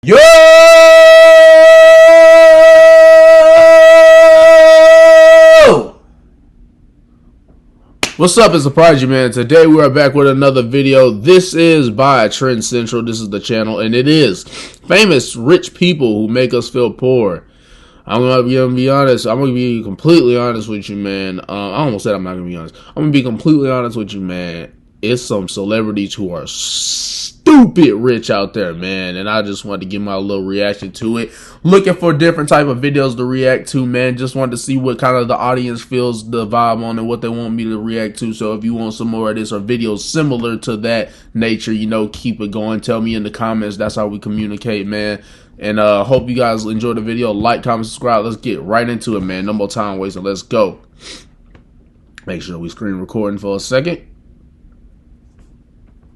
Yo! What's up? It's the Prodigy, man. Today we are back with another video. This is by Trend Central. This is the channel, and it is famous rich people who make us feel poor. I'm gonna be honest. I'm gonna be completely honest with you, man. I almost said I'm not gonna be honest. I'm gonna be completely honest with you, man. It's some celebrities who are stupid rich out there, man, and I just wanted to give my little reaction to it. Looking for different type of videos to react to, man. Just wanted to see what kind of the audience feels the vibe on and what they want me to react to. So if you want some more of this or videos similar to that nature, you know, keep it going. Tell me in the comments. That's how we communicate, man. And hope you guys enjoy the video. Like, comment, subscribe. Let's get right into it, man. No more time wasting. Let's go. Make sure we screen recording for a second.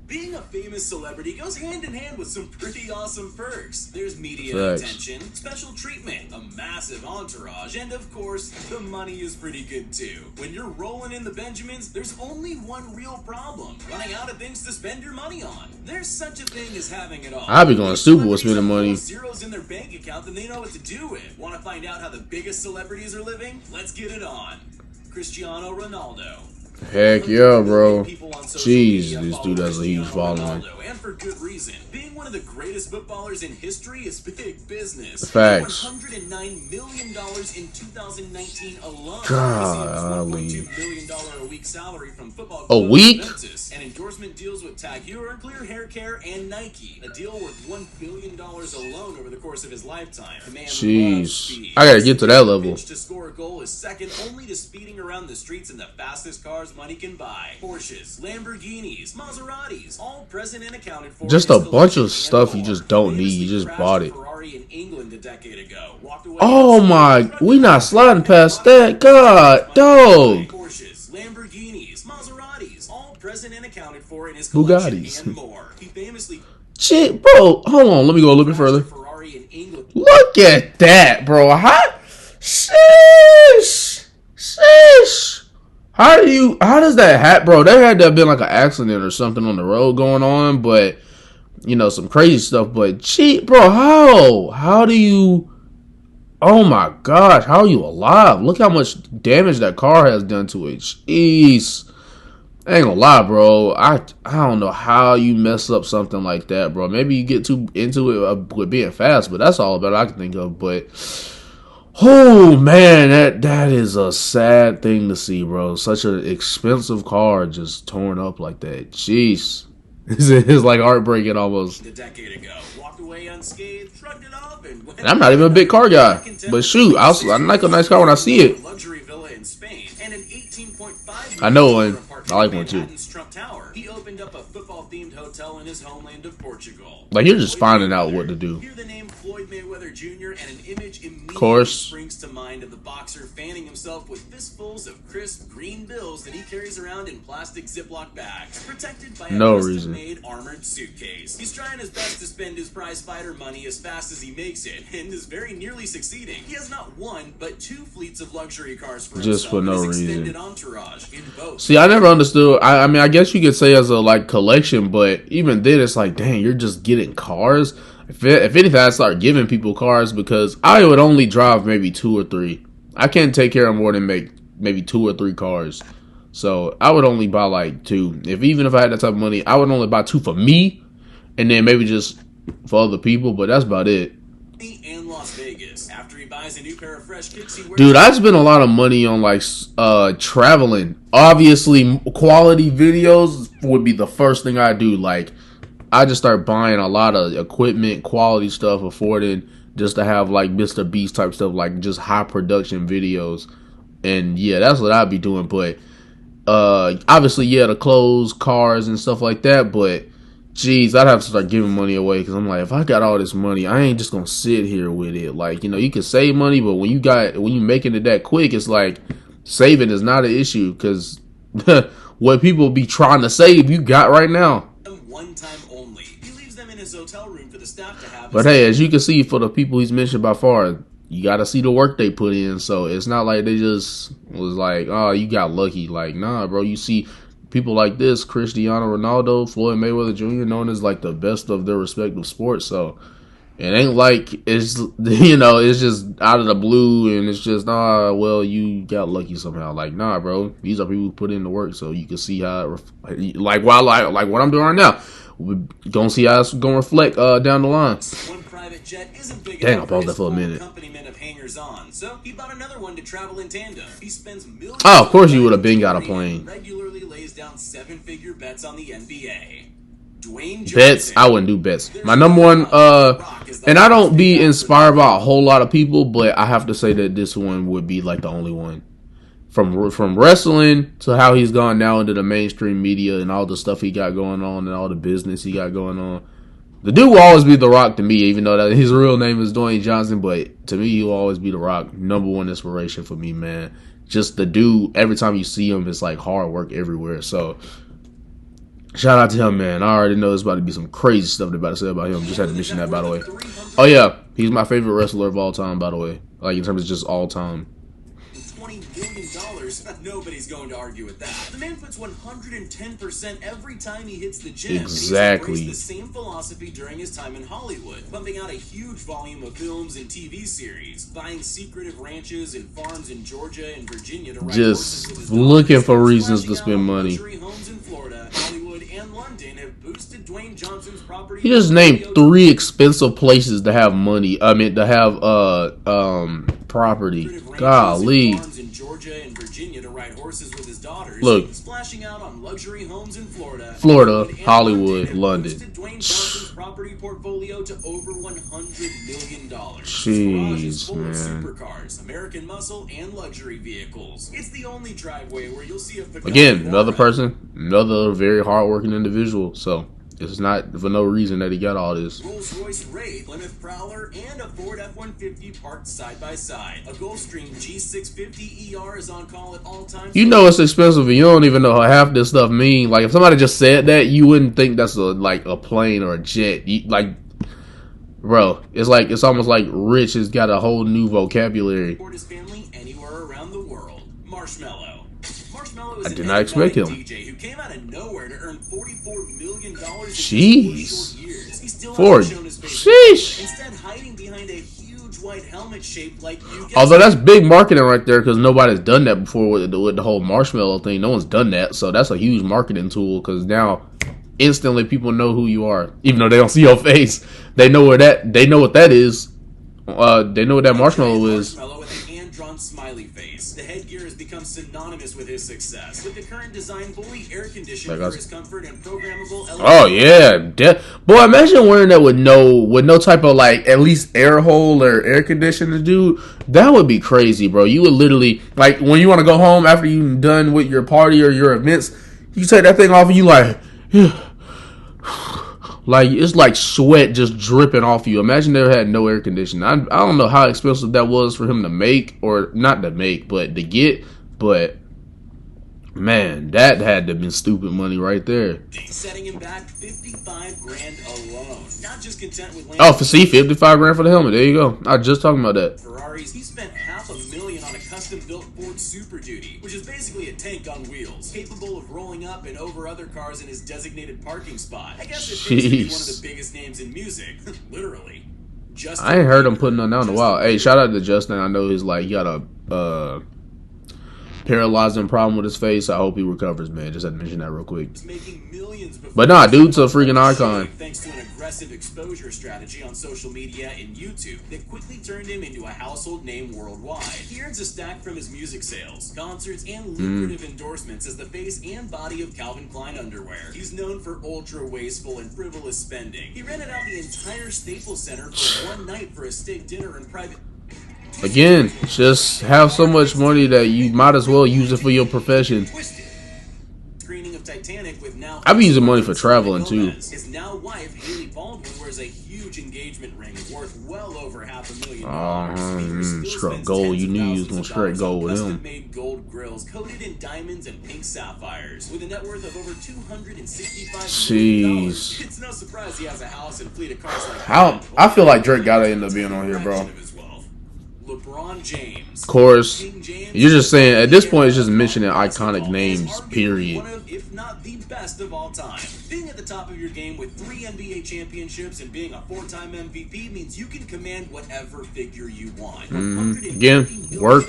Being a famous celebrity goes hand in hand with some pretty awesome perks. There's media attention, special treatment, a massive entourage, and of course, the money is pretty good too. When you're rolling in the Benjamins, there's only one real problem: running out of things to spend your money on. There's such a thing as having it all. I'll be going stupid with spending money. Zeros in their bank account, then they know what to do with. Want to find out how the biggest celebrities are living? Let's get it on. Cristiano Ronaldo. Heck yeah, bro. Jeez, this dude has a huge following. And for good reason. Being one of the greatest footballers in history is big business. Facts. $109 million in 2019 alone. Golly. $1.2 million a week salary from football a week? And endorsement deals with Tag Heuer, Clear Hair Care, and Nike. A deal worth $1 billion alone over the course of his lifetime. Jeez. I gotta get to that level. To score a goal is second only to speeding around the streets in the fastest cars money can buy. Porsches, Lamborghinis, Maseratis, all present and accounted for. Just a bunch of stuff you just don't need. You just bought it. Ferrari in England a decade ago. Oh my, we not sliding past that. God, dog. Porsches, Lamborghinis, Maseratis, all present and accounted for in his Bugattis and more. He famously shit, bro. Hold on, let me go a little bit further. Ferrari in England. Look at that, bro. Sheesh. How does that happen, bro? There had to have been like an accident or something on the road going on, but you know, some crazy stuff. But gee, bro, how do you? Oh my gosh, how are you alive? Look how much damage that car has done to it. Jeez, I ain't gonna lie, bro. I don't know how you mess up something like that, bro. Maybe you get too into it with being fast, but that's all about I can think of. But oh man, that is a sad thing to see, bro. Such an expensive car just torn up like that. Jeez. It's like heartbreaking almost. A decade ago, walked away unscathed, shrugged it off, and I'm not even a big car guy, but shoot, I like a nice car when I see it. Luxury villa in Spain and an 18.5. I know one. I like one too. Trump Tower. He opened up a football-themed hotel in his homeland of Portugal. Like you're just finding out what to do. Hear the name Floyd Mayweather Jr. and an image immediately springs to mind of the boxer fanning himself with fistfuls of crisp green bills that he carries around in plastic Ziploc bags, protected by a custom-made armored suitcase. He's trying his best to spend his prize fighter money as fast as he makes it, and is very nearly succeeding. He has not one, but two fleets of luxury cars for just for no reason. Entourage in both. See, I never understood. I mean, I guess you could say as a like collection, but even then, it's like, dang, you're just getting cars. If anything, I'd start giving people cars because I would only drive maybe 2 or 3. I can't take care of more than maybe 2 or 3 cars. So I would only buy like 2. Even if I had that type of money, I would only buy 2 for me, and then maybe just for other people. But that's about it. And Las Vegas. After he buys a new pair of fresh kicks, dude, I spend a lot of money on like traveling. Obviously, quality videos would be the first thing I do. Like, I just start buying a lot of equipment, quality stuff, afforded just to have like Mr. Beast type stuff, like just high production videos. And yeah, that's what I'd be doing. But obviously, yeah, the clothes, cars, and stuff like that. But geez, I'd have to start giving money away because I'm like, if I got all this money, I ain't just gonna sit here with it. Like, you know, you can save money, but when you making it that quick, it's like saving is not an issue because what people be trying to save, you got right now. One time only. He leaves them in his hotel room for the staff to have. But hey, as you can see, for the people he's mentioned by far, you got to see the work they put in. So it's not like they just was like, oh, you got lucky. Like, nah, bro. You see people like this, Cristiano Ronaldo, Floyd Mayweather Jr., known as like the best of their respective sports. So It ain't like it's, you know, it's just out of the blue and it's just, well, you got lucky somehow. Like, nah, bro, these are people who put in the work, so you can see how it, like what I'm doing right now. We're gonna see how it's gonna reflect down the line. One private jet isn't big Dang, I enough paused that for a minute. accompaniment of hangers-on, so he bought another one to travel in tandem. He spends millions. Oh, of course you would have been got a plane. Regularly lays down seven-figure bets on the NBA. Dwayne Bets, I wouldn't do bets. My number one, and I don't be inspired by a whole lot of people, but I have to say that this one would be like the only one. From wrestling to how he's gone now into the mainstream media and all the stuff he got going on and all the business he got going on. The dude will always be The Rock to me, even though that his real name is Dwayne Johnson. But to me, he will always be The Rock. Number one inspiration for me, man. Just the dude, every time you see him, it's like hard work everywhere. So, shout out to him, man. I already know there's about to be some crazy stuff they're about to say about him. Just had to mention that, by the way. Oh, yeah. He's my favorite wrestler of all time, by the way. Like, in terms of just all time. $20 billion, nobody's going to argue with that. The man puts 110% every time he hits the gym. Exactly. And he's embraced the same philosophy during his time in Hollywood, pumping out a huge volume of films and TV series, buying secretive ranches and farms in Georgia and Virginia to ride horses with his just looking daughters, for reasons to splashing spend out on money. luxury homes in Florida, Hollywood, and London have boosted Dwayne Johnson's property. He just named 3 expensive places to have money. I mean, to have property. Golly. In Georgia and Virginia to ride horses with his daughters. Look. Splashing out on luxury homes in Florida, Hollywood, London. Dwayne Johnson's property portfolio to over $100 million. Jeez, full man. of supercars, American muscle, and luxury vehicles. It's the only driveway where you'll see a Again, another person, another very hardworking individual. So it's not for no reason that he got all this. Rolls-Royce Wraith, Plymouth Prowler, and a Ford F-150 parked side by side. A Gulfstream G650 ER is on call at all times. You know it's expensive, and you don't even know how half this stuff mean. Like if somebody just said that, you wouldn't think that's a plane or a jet. Bro, it's almost like Rich has got a whole new vocabulary. Support his family anywhere around the world. Marshmello is I did not expect him. DJ who came out of nowhere to earn $44 million in Jeez. 4 short years. He still Ford. hasn't shown his face. Sheesh. Instead, hiding behind a huge white helmet shaped like you. Although that's big marketing right there because nobody's done that before with the whole marshmallow thing. No one's done that, so that's a huge marketing tool because now instantly people know who you are, even though they don't see your face. They know what that is. They know what that marshmallow is. Marshmello with a hand-drawn smiley face. The headgear has become synonymous with his success. With the current design fully air-conditioned for his comfort and programmable LED. Oh yeah, boy! Imagine wearing that with no type of like at least air hole or air conditioner, dude. That would be crazy, bro. You would literally like when you want to go home after you done with your party or your events, you take that thing off and you like. Like, it's like sweat just dripping off you. Imagine they had no air conditioning. I don't know how expensive that was for him to make, or not to make, but to get. But, man, that had to have been stupid money right there. Setting him back $55,000 alone. Not just content with landing. Oh, for see, $55,000 for the helmet. There you go. I was just talking about that. Ferraris, he spent $500,000 on a custom-built Ford Super Duty, which is basically a tank on wheels, capable of rolling up and over other cars in his designated parking spot. I guess it makes him one of the biggest names in music, literally. Justin I ain't heard him putting on down in a while. Hey, shout out to Justin. I know he's like he got a paralyzing problem with his face. I hope he recovers, man. Just had to mention that real quick. But nah, dude's a freaking icon. Thanks to an aggressive exposure strategy on social media and YouTube that quickly turned him into a household name worldwide. He earns a stack from his music sales, concerts, and lucrative endorsements as the face and body of Calvin Klein underwear. He's known for ultra wasteful and frivolous spending. He rented out the entire Staples Center for one night for a steak dinner and private. Again, just have so much money that you might as well use it for your profession. Screening of Titanic with now I've been using money for traveling too. His now wife Haley Baldwin wears a huge engagement ring worth well over $500,000. Struck gold. You knew you was gonna strike gold with him. Custom-made gold grills coated in diamonds and pink sapphires, with a net worth of over $265 million. Jeez. It's no surprise he has a house and fleet of cars like I feel like Drake gotta end up being on here, bro. LeBron LeBron James. Of course, you're just saying at this point it's just mentioning iconic names, period. One of, if not the best of all time. Being at the top of your game with 3 NBA championships and being a 4-time MVP means you can command whatever figure you want. Again, work.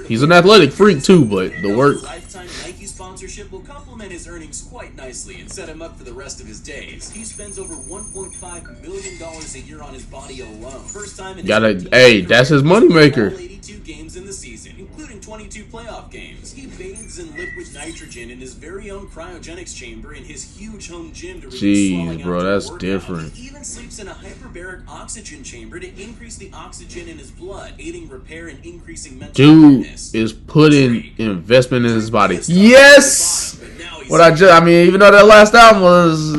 He's an athletic freak too, but the work. Lifetime Nike sponsorship will complement his earnings quite nicely and set him up for the rest of his days. He spends over $1.5 million a year on his body alone. First time in hey, that's his moneymaker. 82 games in the season, including 22 playoff games. He bathes in liquid nitrogen in his very own cryogenics chamber in his huge home gym to reduce swelling bro, after that's workout. different. He even sleeps in a hyperbaric oxygen chamber to increase the oxygen in his blood, aiding repair and increasing mental awareness. Is putting investment in his body. Yes. I mean, even though that last album was,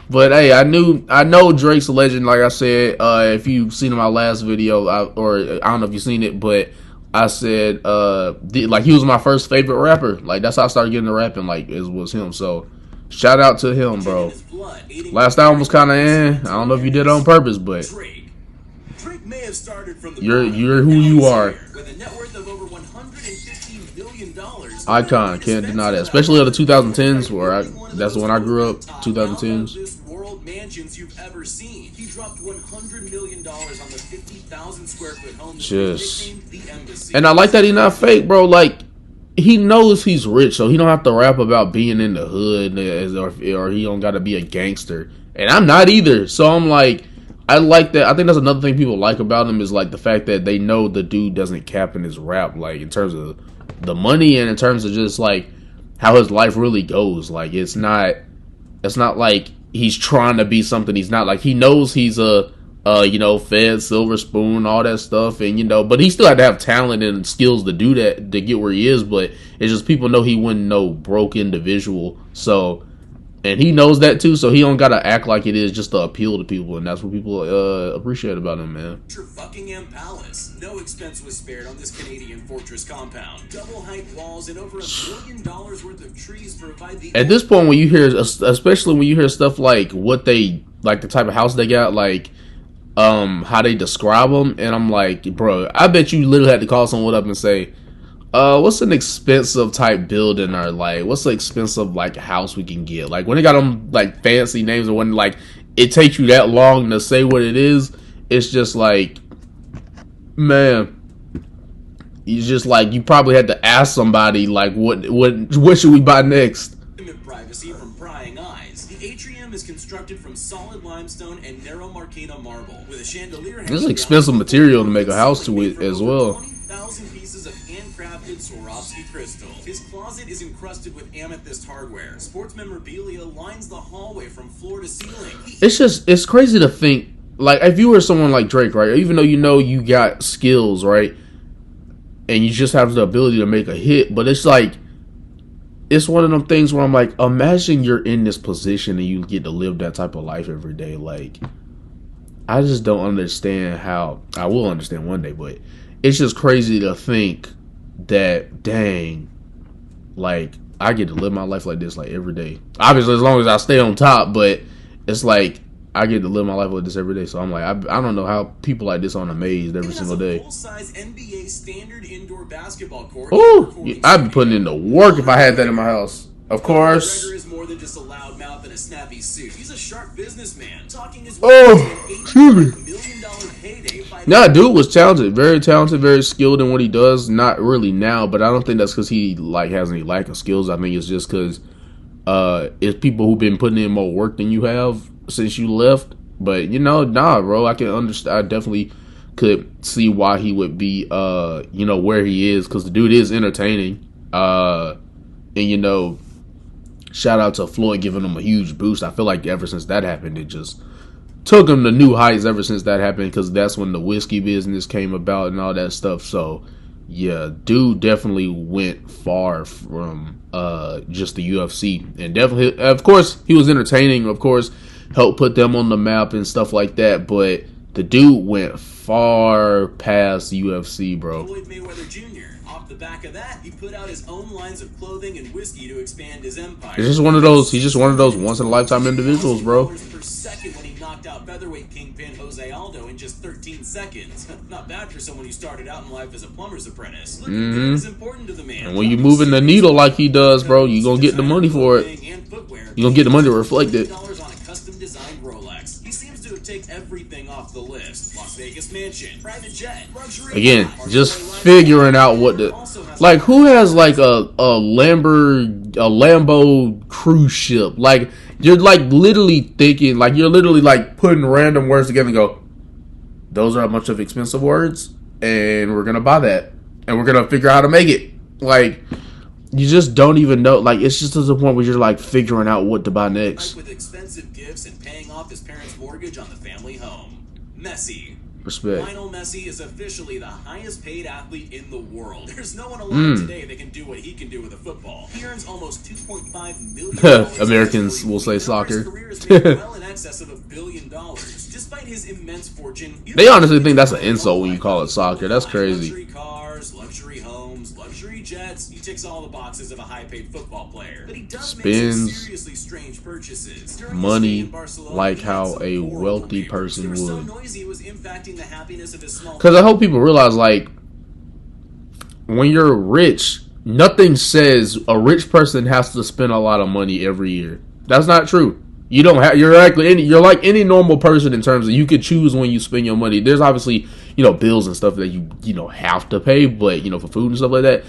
but hey, I know Drake's a legend. Like I said, if you've seen my last video, or I don't know if you've seen it, but I said, like he was my first favorite rapper. Like that's how I started getting to rapping. Like it was him. So shout out to him, bro. Last album was kind of I don't know if you did it on purpose, but Drake may have started from the you're who you are. With a net worth of over $150 million. Icon, can't deny that. Especially in the 2010s, where that's when I grew up. 2010s. World mansions you've ever seen. He dropped $100 million on the 50,000 square foot home. The Embassy. And I like that he's not fake, bro. Like he knows he's rich, so he don't have to rap about being in the hood, or he don't got to be a gangster. And I'm not either. So I'm like, I like that. I think that's another thing people like about him is like the fact that they know the dude doesn't cap in his rap, like in terms of the money and in terms of just like how his life really goes. Like it's not like he's trying to be something he's not. Like he knows he's a fed silver spoon, all that stuff, and but he still had to have talent and skills to do that, to get where he is. But it's just people know he wasn't no broke individual. So, and he knows that too, so he don't gotta act like it is just to appeal to people, and that's what people appreciate about him, man. Buckingham Palace. No expense was spared on this Canadian fortress compound. Double height walls and over $1 billion worth of trees provide the. At this point, when you hear, especially when you hear stuff like what they like, the type of house they got, like how they describe them, and I'm like, bro, I bet you literally had to call someone up and say, what's an expensive type building, or like what's an expensive like house we can get? Like when they got them like fancy names, or when like it takes you that long to say what it is, it's just like, man, you just like, you probably had to ask somebody like what should we buy next? Privacy from prying eyes. The atrium is constructed from solid limestone and narrow Marquina marble with a chandelier. This is expensive material to make a house to it as well. 20,000 pieces of handcrafted Swarovski crystal. His closet is encrusted with amethyst hardware. Sports memorabilia lines the hallway from floor to ceiling. It's crazy to think, like, if you were someone like Drake, right, even though you got skills, right, and you just have the ability to make a hit, but it's like, it's one of them things where I'm like, imagine you're in this position and you get to live that type of life every day. Like, I just don't understand how. I will understand one day, but it's just crazy to think that, dang, like, I get to live my life like this, like, every day. Obviously, as long as I stay on top, but it's like, I get to live my life like this every day. So I'm like, I don't know how people like this aren't amazed every single day. Full-size NBA standard indoor basketball court. Ooh, I'd be putting in the work if I had that in my house. Of course. McGregor is more than just a loud mouth and a snappy suit. He's a sharp businessman. Talking his excuse me. $1 million payday. Nah, dude was talented, very skilled in what he does. Not really now, but I don't think that's because he like has any lack of skills. I think it's just because it's people who've been putting in more work than you have since you left. But nah, bro, I can understand. I definitely could see why he would be where he is, because the dude is entertaining. And shout out to Floyd giving him a huge boost. I feel like ever since that happened, it just took him to new heights ever since that happened, because that's when the whiskey business came about and all that stuff. So yeah, dude definitely went far from just the UFC, and definitely, of course, he was entertaining, of course, helped put them on the map and stuff like that. But The dude went far past UFC, bro. Floyd Mayweather Jr. Off the back of that, he put out his own lines of clothing and whiskey to expand his empire. It's just one of those. He's just one of those once in a lifetime individuals, bro. Per second when he knocked out featherweight kingpin Jose Aldo in just 13 seconds. Not bad for someone who started out in life as a plumber's apprentice. Looking good is important to the man. And when you moving the needle like he does, bro, you gonna get the money for it. You gonna get the money to reflect it. On a custom designed Rolex. He seems to have taken everything off the list. Las Vegas mansion, private jet, luxury. Again, just figuring out what the like. Who has like a Lambo cruise ship? Like you're like literally thinking, like you're literally like putting random words together and go, those are a bunch of expensive words, and we're gonna buy that, and we're gonna figure out how to make it. Like you just don't even know. Like it's just to the point where you're like figuring out what to buy next. With expensive gifts and paying off his parents' mortgage on the family home. Messi. Respect. Lionel Messi is officially the highest paid athlete in the world. There's no one alive today that can do what he can do with a football. He earns almost $2.5 million. Americans will say soccer. His career is made well in excess of $1 billion. Despite his immense fortune, they honestly think that's an insult when you call it soccer. That's crazy. Luxury cars, luxury homes, luxury jets. He ticks all the boxes of a high-paid football player. But he does make some seriously strange purchases. Money like how a wealthy person would. So noisy, it was impacting the happiness of his small. Because I hope people realize, like, when you're rich, nothing says a rich person has to spend a lot of money every year. That's not true. You don't have. You're like any normal person in terms of you could choose when you spend your money. There's obviously bills and stuff that you have to pay, but for food and stuff like that,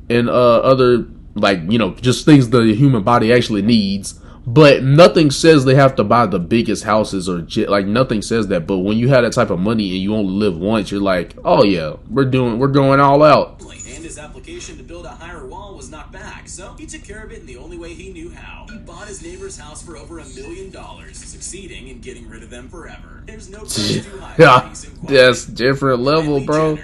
and other like just things the human body actually needs. But nothing says they have to buy the biggest houses or like nothing says that. But when you have that type of money and you only live once, you're like, oh yeah, we're going all out. And his application to build a higher wall was knocked back, so he took care of it in the only way he knew how. He bought his neighbor's house for over $1 million, succeeding in getting rid of them forever. There's no price too high. Yeah, that's different level, bro.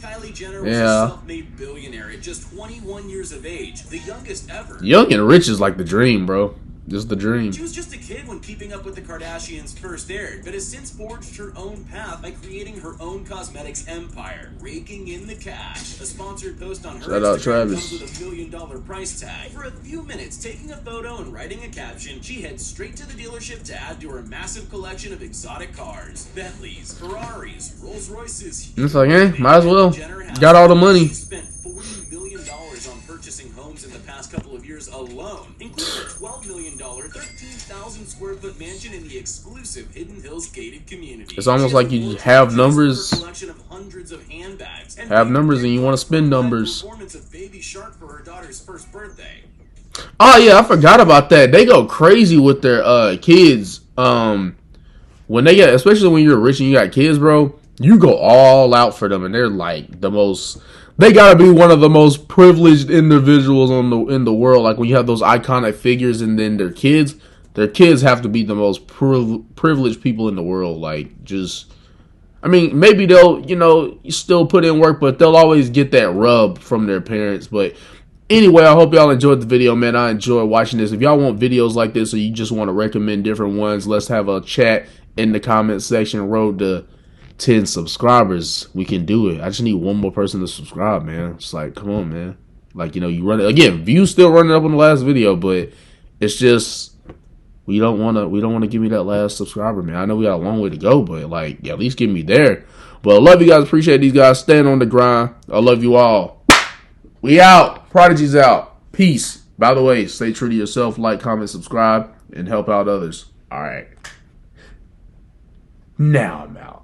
Kylie Jenner was a self-made billionaire at just 21 years of age, the youngest ever. Young and rich is like the dream, bro. Just the dream. She was just a kid when Keeping Up with the Kardashians first aired, but has since forged her own path by creating her own cosmetics empire, raking in the cash. A sponsored post on her Instagram comes with $1 million price tag. For a few minutes, taking a photo and writing a caption, she heads straight to the dealership to add to her massive collection of exotic cars. Bentleys, Ferraris, Rolls Royces. It's like, might as well. Got all the money. She spent $40 million on purchasing homes in the past couple of years alone, including a $12 million 13,000 square foot mansion in the exclusive Hidden Hills gated community. It's almost like you have numbers. Collection of hundreds of handbags. Have numbers and you want to spend numbers. Performance of Baby Shark for her daughter's first birthday. Oh yeah, I forgot about that. They go crazy with their kids. When they get, especially when you're rich and you got kids, bro, you go all out for them, and they're like the most. They gotta be one of the most privileged individuals in the world. Like when you have those iconic figures, and then their kids have to be the most privileged people in the world. Like just, I mean, maybe they'll still put in work, but they'll always get that rub from their parents. But anyway, I hope y'all enjoyed the video, man. I enjoyed watching this. If y'all want videos like this, or you just want to recommend different ones, let's have a chat in the comment section. Road to 10 subscribers, we can do it. I just need one more person to subscribe, man. It's like, come on, man. Like, you run it again. Views still running up on the last video, but it's just we don't want to give me that last subscriber, man. I know we got a long way to go, but like, at least get me there. But I love you guys. Appreciate these guys staying on the grind. I love you all. We out. Prodigy's out. Peace. By the way, stay true to yourself. Like, comment, subscribe, and help out others. All right. Now I'm out.